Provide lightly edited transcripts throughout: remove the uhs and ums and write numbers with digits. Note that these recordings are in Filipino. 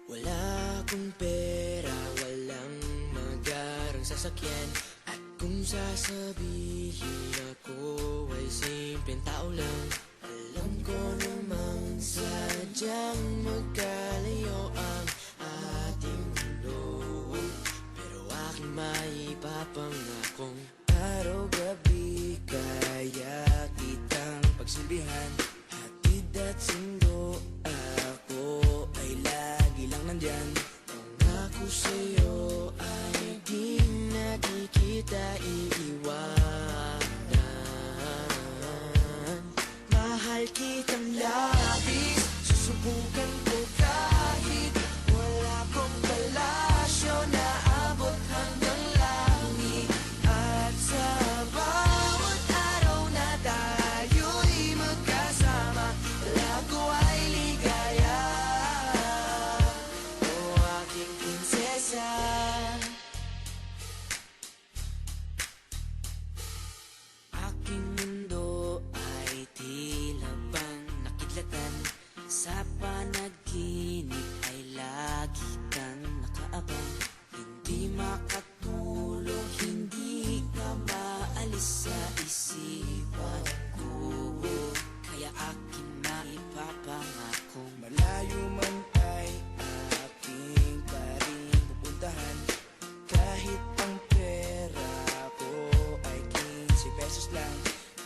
Wala akong pera, walang magarang sasakyan. At kung sasabihin ako ay simpleng tao lang, alam ko namang sadyang magkalayo ang ating mundo. Pero aking maipapangakong araw-gabi kaya kitang pagsilbihan. Hatid at sundo ako ay lagi lang nandyan. Pangako sa'yo ay di na di kita iiwanan. Mahal kitang labis, susubukan ko kahit wala kong palasyo na abot hanggang langit. At sa bawat araw na tayo'y magkasama, lago ay ligaya. O aking prinsesa, aking mundo ay tila bang nakidlatan. Sa panaginip ay lagi kang nakaabang. Hindi makatulog, hindi ka maalis sa isipan ko. Kaya akin maipapangakong malayo man ay aking pa rin pupuntahan. Kahit ang pera ko ay 15 pesos lang,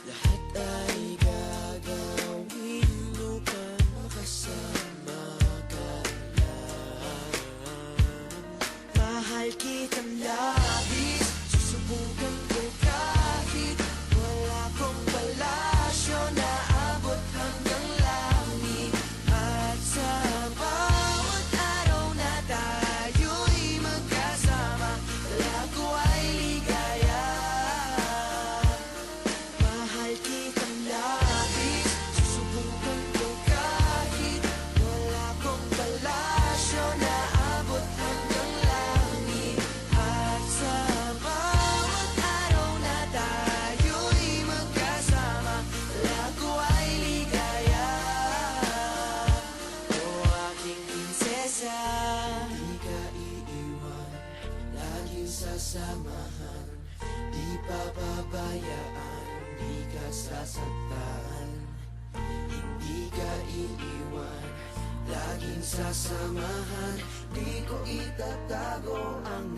lahat ay gagawin upang makasama ka lang. Mahal kitang labis, susubukan ko kahit wala kong palasyo na abot hanggang langit. At sa bawat araw na tayo'y magkasama, lago ay ligaya. Mahal kitang labis, susubukan ko kahit wala kong palasyo na abot hanggang langit. At sa bawat araw na tayo'y magkasama, lago ay ligaya. O aking prinsesa, di ka iiwan, laging sasamahan. Di papabayaan, di ka sasaktan. Hindi ka iiwan, laging sasamahan. Di ko itatago ang